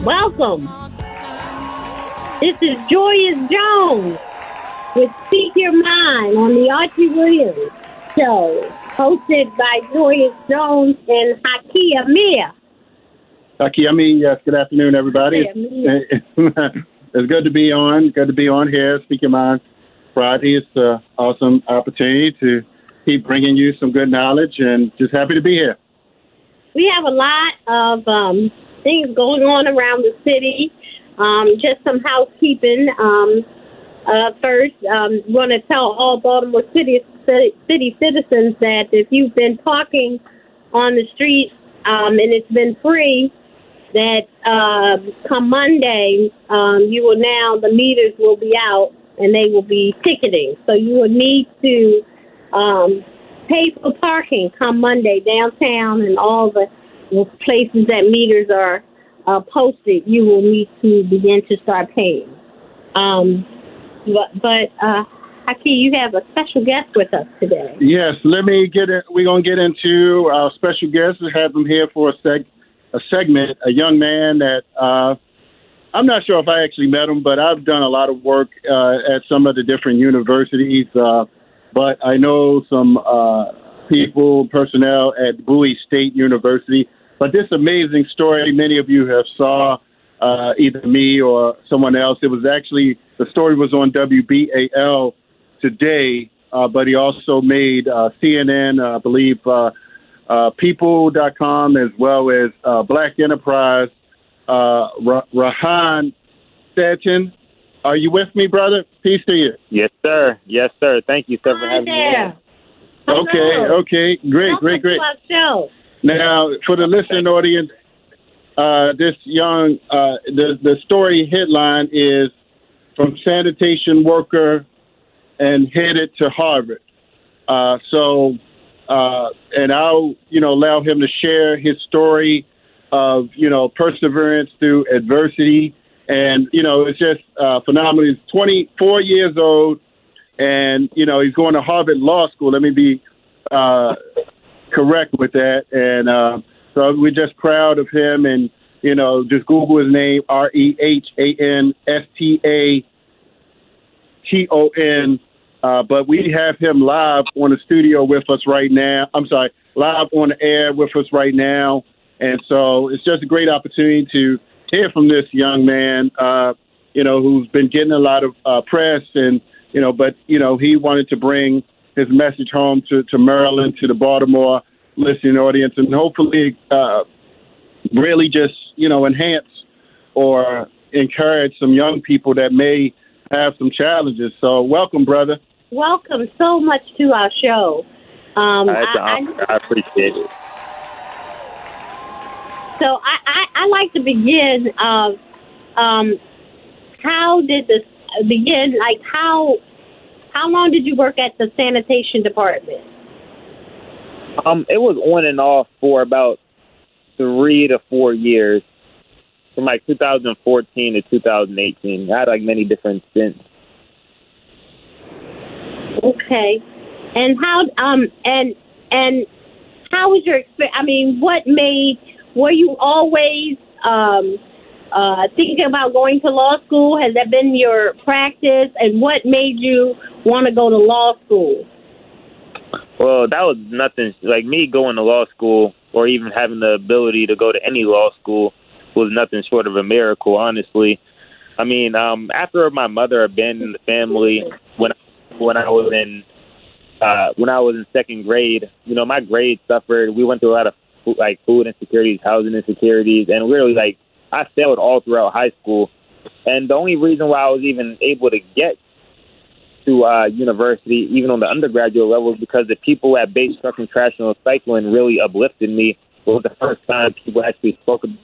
Welcome. This is Joyous Jones with Speak Your Mind on the Archie Williams Show, hosted by Joyous Jones and Haki Amir. Haki Amir, yes. Good afternoon, everybody. It's good to be on. Good to be on here. Speak Your Mind Friday. It's an awesome opportunity to keep bringing you some good knowledge, and just happy to be here. We have a lot of things going on around the city. Just some housekeeping. First, want to tell all Baltimore City citizens that if you've been parking on the streets and it's been free, that come Monday, the meters will be out and they will be ticketing. So you will need to pay for parking come Monday downtown, and all the places that meters are posted, you will need to begin to start paying. But Haki, you have a special guest with us today. Yes, we're going to get into our special guest. We have him here for a segment, a young man that I'm not sure if I actually met him, but I've done a lot of work at some of the different universities. But I know some personnel at Bowie State University. But this amazing story, many of you have saw either me or someone else. It was actually, the story was on WBAL today, but he also made CNN, I believe, People.com, as well as Black Enterprise. Rehan, Staton, are you with me, brother? Peace to you. Yes, sir. Yes, sir. Thank you, sir, for having me on. Okay. Great. Show. Now, for the listening audience, this young, the story headline is from sanitation worker and headed to Harvard. And I'll, allow him to share his story of, perseverance through adversity. And, it's just phenomenal. He's 24 years old, and, he's going to Harvard Law School. Let me be correct with that. And so we're just proud of him. And, just Google his name, RehanStaton. But we have him live on the studio with us right now. Live on the air with us right now. And so it's just a great opportunity to hear from this young man, who's been getting a lot of press, and, but he wanted to bring his message home to Maryland, to the Baltimore listening audience, and hopefully really just, enhance or encourage some young people that may have some challenges. So welcome, brother. Welcome so much to our show. I appreciate it. So I like to begin how did this begin? Like how long did you work at the sanitation department? It was on and off for about 3 to 4 years, from like 2014 to 2018. I had like many different stints. Okay, and how and how was your experience? I mean, were you always thinking about going to law school? Has that been your practice? And what made you want to go to law school? Well, that was nothing. Like, me going to law school, or even having the ability to go to any law school, was nothing short of a miracle, honestly. I mean, after my mother abandoned the family when I was in second grade, my grades suffered. We went through a lot of food insecurities, housing insecurities, and really, I failed all throughout high school. And the only reason why I was even able to get to university, even on the undergraduate level, is because the people at Base Truck and Trash and Recycling really uplifted me. It was the first time people actually spoke about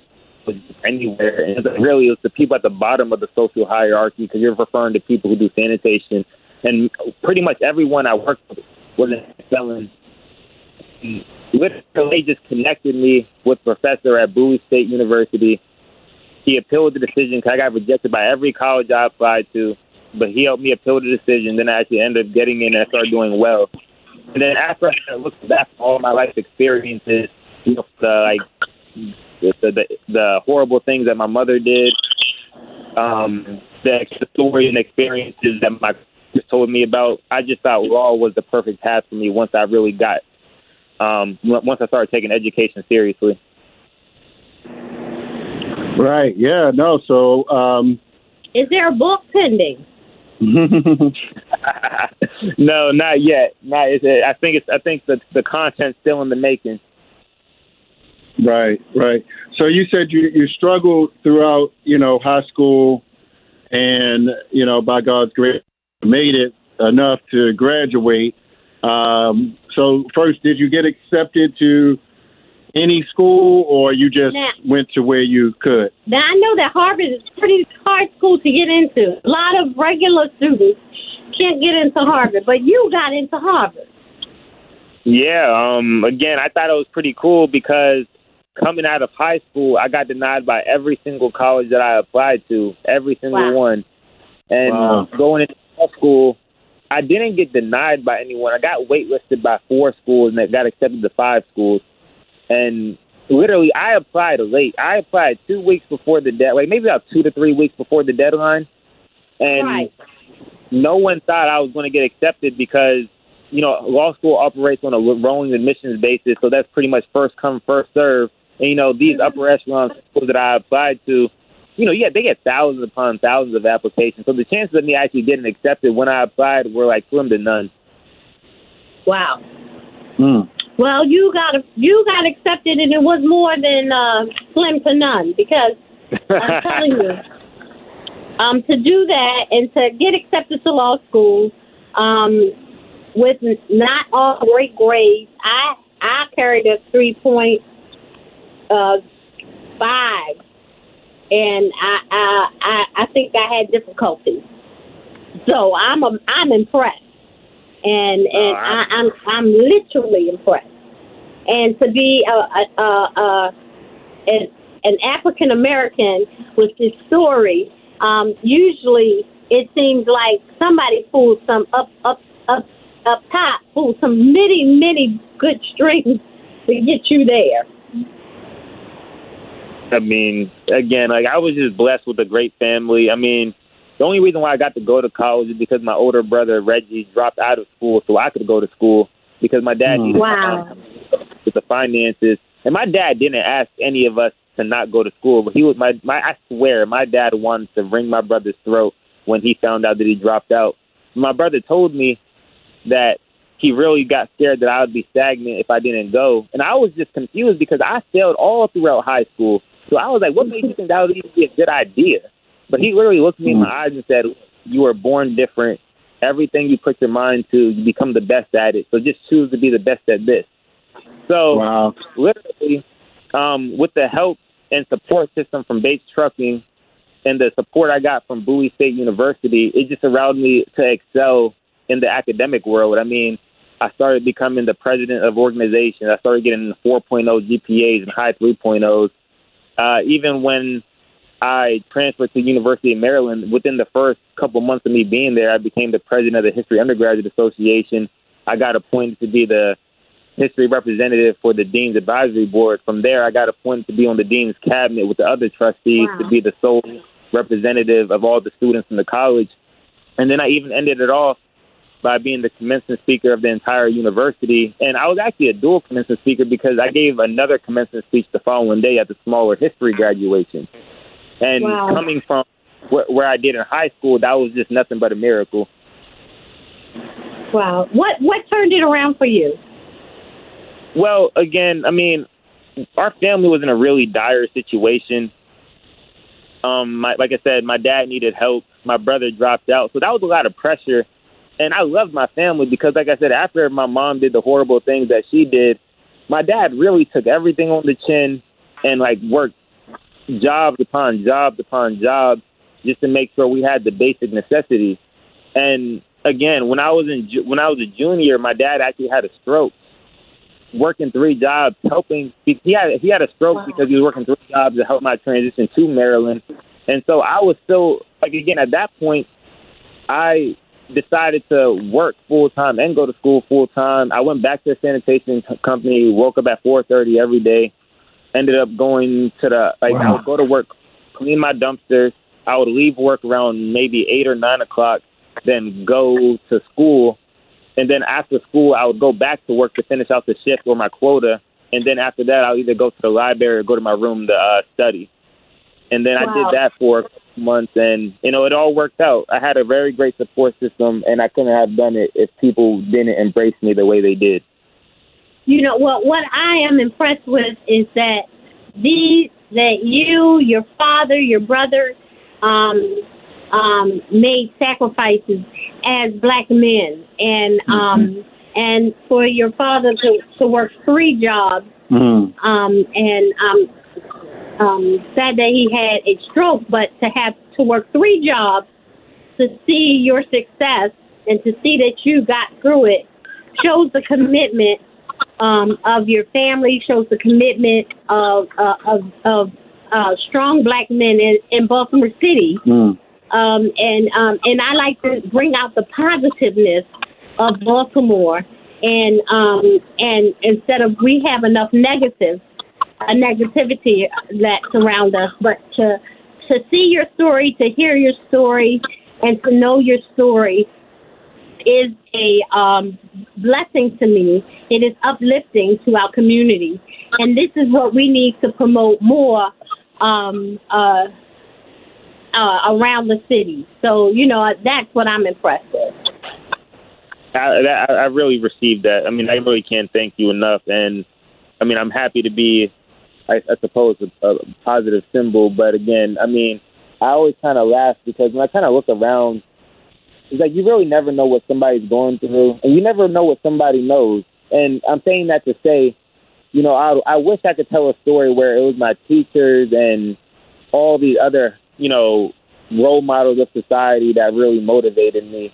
anywhere. And it was the people at the bottom of the social hierarchy, because you're referring to people who do sanitation. And pretty much everyone I worked with wasn't selling. Literally just connected me with a professor at Bowie State University. He appealed the decision because I got rejected by every college I applied to, but he helped me appeal the decision. Then I actually ended up getting in and I started doing well. And then after I looked back at all my life experiences, the horrible things that my mother did, the stories and experiences that my parents told me about. I just thought law was the perfect path for me once I really got, once I started taking education seriously. Right. Yeah. No. So, is there a book pending? No, not yet. I think the content's still in the making. Right. So you said you struggled throughout, high school, and by God's grace, made it enough to graduate. So first, did you get accepted to any school, or you just went to where you could? Now, I know that Harvard is a pretty hard school to get into. A lot of regular students can't get into Harvard, but you got into Harvard. Yeah. Again, I thought it was pretty cool because coming out of high school, I got denied by every single college that I applied to, every single one. And going into law school, I didn't get denied by anyone. I got waitlisted by 4 schools and got accepted to 5 schools. And literally, I applied late. I applied 2 weeks before the deadline, maybe about 2 to 3 weeks before the deadline. And no one thought I was going to get accepted because, law school operates on a rolling admissions basis. So that's pretty much first come, first serve. And, these upper echelon schools that I applied to, they get thousands upon thousands of applications. So the chances of me actually getting accepted when I applied were like slim to none. Wow. Well, you got accepted, and it was more than slim to none, because I'm telling you, to do that and to get accepted to law school with not all great grades, I carried a 3.5, and I think I had difficulties. So I'm impressed. And I'm literally impressed. And to be an African American with this story, usually it seems like somebody pulled some up top, pulled some many good strings to get you there. I mean, again, I was just blessed with a great family. I mean, the only reason why I got to go to college is because my older brother, Reggie, dropped out of school so I could go to school because my dad needed with the finances. And my dad didn't ask any of us to not go to school, but he was I swear, my dad wanted to wring my brother's throat when he found out that he dropped out. My brother told me that he really got scared that I would be stagnant if I didn't go. And I was just confused because I failed all throughout high school. So I was like, what made you think that would even be a good idea? But he literally looked me in my eyes and said, you were born different. Everything you put your mind to, you become the best at it. So just choose to be the best at this. So literally, with the help and support system from Bates Trucking and the support I got from Bowie State University, it just allowed me to excel in the academic world. I mean, I started becoming the president of organizations. I started getting 4.0 GPAs and high 3.0s. Even when I transferred to University of Maryland, within the first couple months of me being there, I became the president of the History Undergraduate Association. I got appointed to be the history representative for the Dean's Advisory Board. From there, I got appointed to be on the Dean's Cabinet with the other trustees to be the sole representative of all the students in the college. And then I even ended it off by being the commencement speaker of the entire university. And I was actually a dual commencement speaker because I gave another commencement speech the following day at the smaller history graduation. And coming from where I did in high school, that was just nothing but a miracle. Wow. What turned it around for you? Well, again, I mean, our family was in a really dire situation. Like I said, my dad needed help. My brother dropped out. So that was a lot of pressure. And I loved my family because, like I said, after my mom did the horrible things that she did, my dad really took everything on the chin and, worked jobs upon jobs upon jobs just to make sure we had the basic necessities. And, again, when I was a junior, my dad actually had a stroke, working 3 jobs, helping. He had a stroke because he was working 3 jobs to help my transition to Maryland. And so I was still, again, at that point, I decided to work full-time and go to school full-time. I went back to a sanitation company, woke up at 4:30 every day. ended up going to I would go to work, clean my dumpsters. I would leave work around maybe 8 or 9 o'clock, then go to school. And then after school, I would go back to work to finish out the shift or my quota. And then after that, I'll either go to the library or go to my room to study. And then I did that for a couple months, and, it all worked out. I had a very great support system, and I couldn't have done it if people didn't embrace me the way they did. What I am impressed with is that you, your father, your brother, made sacrifices as black men, and and for your father to work 3 jobs, sad that he had a stroke, but to have to work 3 jobs to see your success and to see that you got through it shows the commitment of your family, shows the commitment of strong black men in Baltimore City. And I like to bring out the positiveness of Baltimore, and instead of we have enough negativity that surround us, but to see your story, to hear your story, and to know your story is a blessing to me. It is uplifting to our community, and this is what we need to promote more around the city. So, that's what I'm impressed with. I really received that. I mean, I really can't thank you enough. And, I mean, I'm happy to be, I suppose, a positive symbol. But, again, I mean, I always kind of laugh because when I kind of look around, it's like you really never know what somebody's going through, and you never know what somebody knows. And I'm saying that to say, I wish I could tell a story where it was my teachers and all the other, role models of society that really motivated me.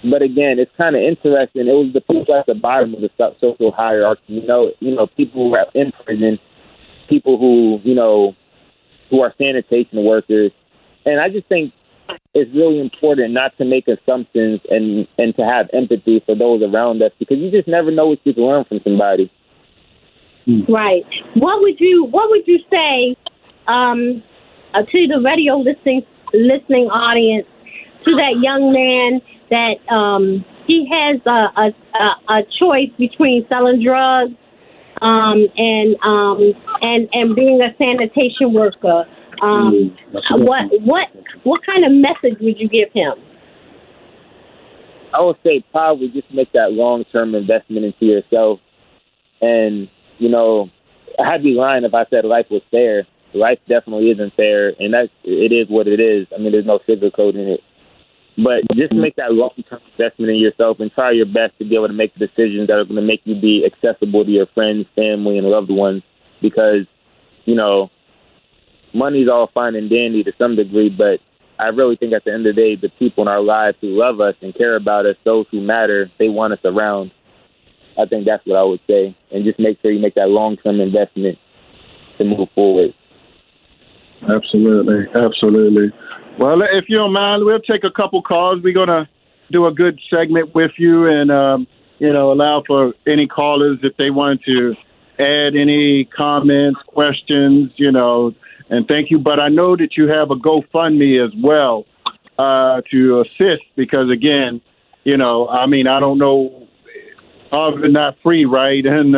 But again, it's kind of interesting. It was the people at the bottom of the social hierarchy, people who are in prison, people who are sanitation workers. And I just think it's really important not to make assumptions and to have empathy for those around us, because you just never know what you can learn from somebody. Right. What would you say to the radio listening audience, to that young man that he has a choice between selling drugs and being a sanitation worker? What kind of message would you give him? I would say probably just make that long-term investment into yourself. And, I'd be lying if I said life was fair. Life definitely isn't fair, and it is what it is. I mean, there's no sugarcoating it. But just make that long-term investment in yourself and try your best to be able to make decisions that are going to make you be accessible to your friends, family, and loved ones. Because, money's all fine and dandy to some degree, but I really think at the end of the day, the people in our lives who love us and care about us, those who matter, they want us around. I think that's what I would say. And just make sure you make that long-term investment to move forward. Absolutely. Well, if you don't mind, we'll take a couple calls. We're going to do a good segment with you and, allow for any callers if they want to add any comments, questions, and thank you. But I know that you have a GoFundMe as well to assist because, again, I don't know, not free, right? And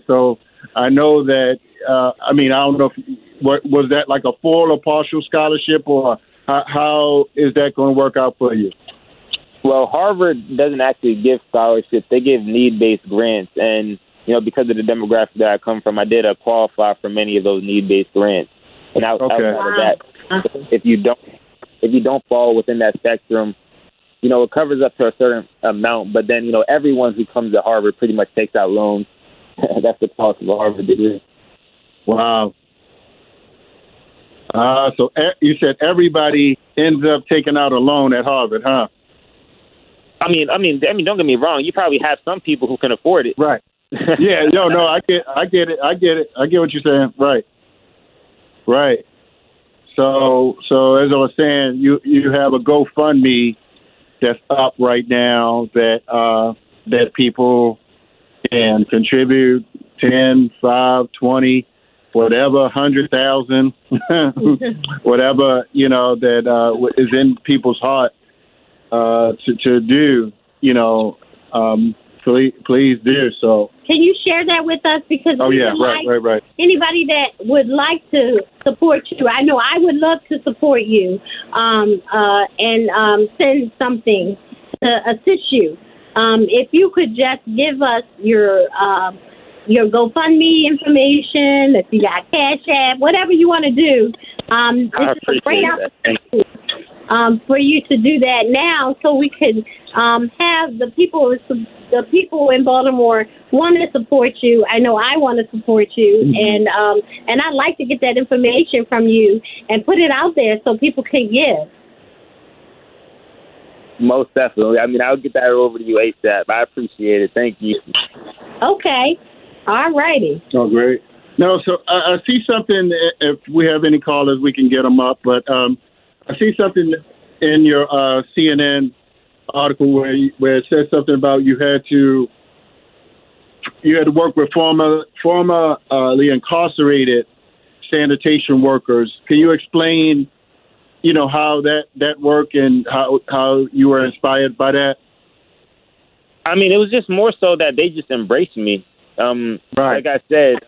so I know that, I don't know if was that like a full or partial scholarship, or how is that going to work out for you? Well, Harvard doesn't actually give scholarships. They give need-based grants. And, because of the demographic that I come from, I did qualify for many of those need-based grants. And outside of that, if you don't fall within that spectrum, it covers up to a certain amount. But then, everyone who comes to Harvard pretty much takes out loans. That's the cost of a Harvard degree. Wow. So you said everybody ends up taking out a loan at Harvard, huh? I mean, don't get me wrong. You probably have some people who can afford it. Right. Yeah. No, I get it. I get what you're saying. Right. So as I was saying, you have a GoFundMe that's up right now that people can contribute 10, 5, 20, whatever, 100,000, whatever, that is in people's heart to do, please do. So can you share that with us? Because right. Anybody that would like to support you, I know I would love to support you, and send something to assist you. If you could just give us your GoFundMe information, if you got Cash App, whatever you want to do, this is a great opportunity for you to do that now, so we can have the people in Baltimore want to support you. I know I want to support you, and I'd like to get that information from you and put it out there so people can give. Most definitely. I mean, I'll get that over to you ASAP. I appreciate it. Thank you. Okay. All righty. Oh, great. No, so I see something. If we have any callers, we can get them up. But I see something in your CNN article where it says something about you had to work with formerly incarcerated sanitation workers. Can you explain, how that worked and how you were inspired by that? I mean, it was just more so that they just embraced me. Right. Like I said,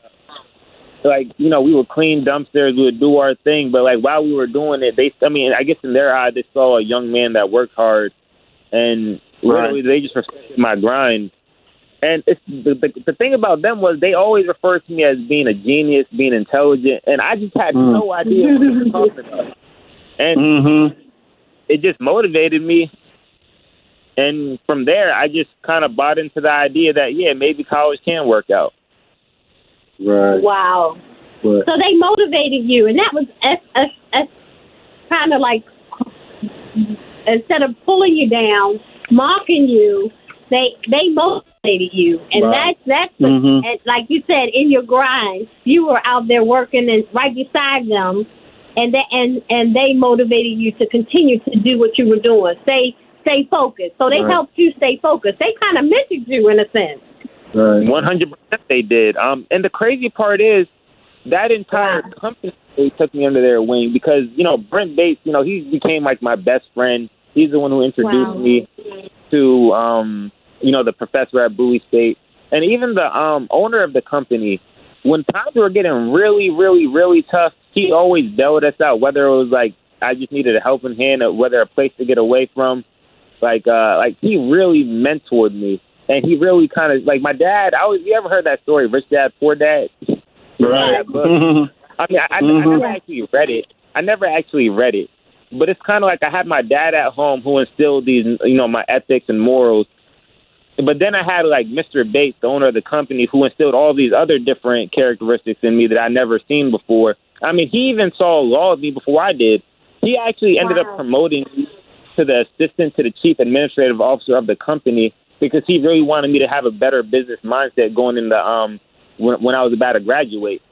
we would clean dumpsters, we would do our thing, but while we were doing it, I guess in their eye, they saw a young man that worked hard, and literally they just respected my grind. And it's the thing about them was they always referred to me as being a genius, being intelligent, and I just had no idea what they were talking about. And it just motivated me. And from there, I just kind of bought into the idea that, maybe college can work out. Right. Wow. Right. So they motivated you, and that was kind of like, instead of pulling you down, mocking you, they motivated you. And that's and like you said, in your grind, you were out there working and right beside them, and they motivated you to continue to do what you were doing. Stay focused. So they helped you stay focused. They kind of mentored you in a sense. Right. 100% they did. And the crazy part is that entire company took me under their wing because, Brent Bates, he became like my best friend. He's the one who introduced me to, the professor at Bowie State. And even the owner of the company, when times were getting really, really, really tough, he always bailed us out, whether it was I just needed a helping hand or whether a place to get away from. He really mentored me. And he really kind of, my dad, you ever heard that story, Rich Dad, Poor Dad? Right. I mean, I never actually read it. But it's kind of like I had my dad at home who instilled these, my ethics and morals. But then I had, Mr. Bates, the owner of the company, who instilled all these other different characteristics in me that I'd never seen before. I mean, he even saw law of me before I did. He actually ended up promoting me to the assistant to the chief administrative officer of the company because he really wanted me to have a better business mindset going into when I was about to graduate.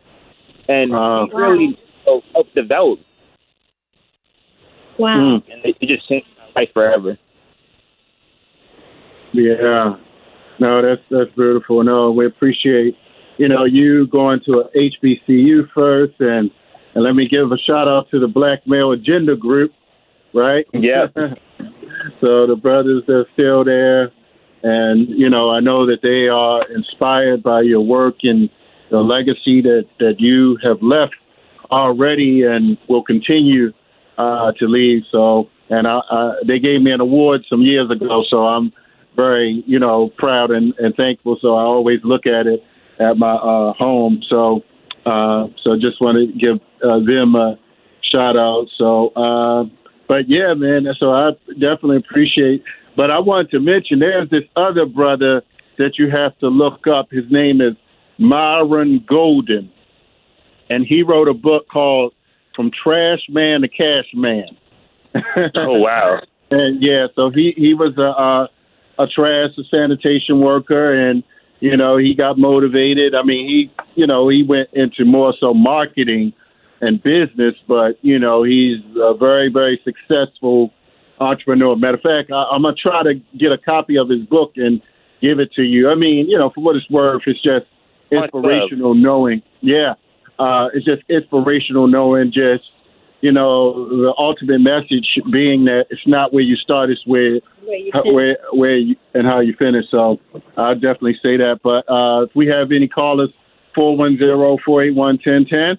And he really helped develop. Wow. And it just changed my life forever. Yeah. No, that's beautiful. No, we appreciate, you going to a HBCU first, and let me give a shout out to the Black Male Agenda Group, right? Yeah. So the brothers are still there, and, I know that they are inspired by your work and the legacy that you have left already and will continue to leave. So, and they gave me an award some years ago, so I'm very, proud and thankful. So I always look at it at my home. So just want to give them a shout out. So, but yeah, man. So I definitely appreciate. But I wanted to mention there's this other brother that you have to look up. His name is Myron Golden, and he wrote a book called From Trash Man to Cash Man. Oh wow! And yeah, so he was a trash sanitation worker, and he got motivated. I mean, he went into more so marketing and business, but he's a very, very successful entrepreneur. Matter of fact, I'm gonna try to get a copy of his book and give it to you. I mean, for what it's worth, it's just inspirational knowing. Yeah. It's just inspirational knowing just, the ultimate message being that it's not where you start, it's where you and how you finish. So I'll definitely say that. But if we have any callers, 410-481-1010.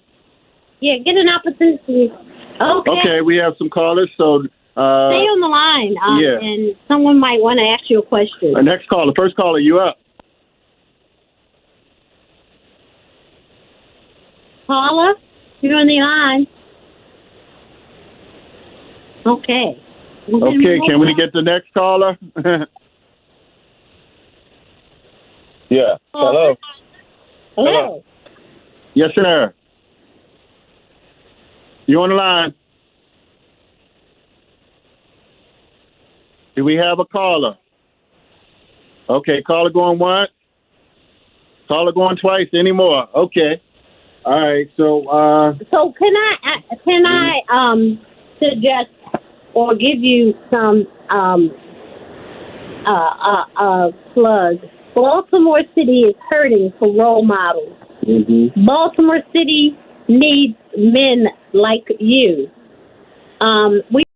Yeah, get an opportunity. Okay, we have some callers. So stay on the line. And someone might want to ask you a question. The next caller, first caller, you up? Caller, you're on the line. Okay. Okay, can we get the next caller? Yeah. Hello. Hello. Yes, sir. You on the line? Do we have a caller? Okay, caller going once. Caller going twice. Any more? Okay. All right. So can I suggest or give you some plug? Baltimore City is hurting for role models. Mm-hmm. Baltimore City needs men like you. We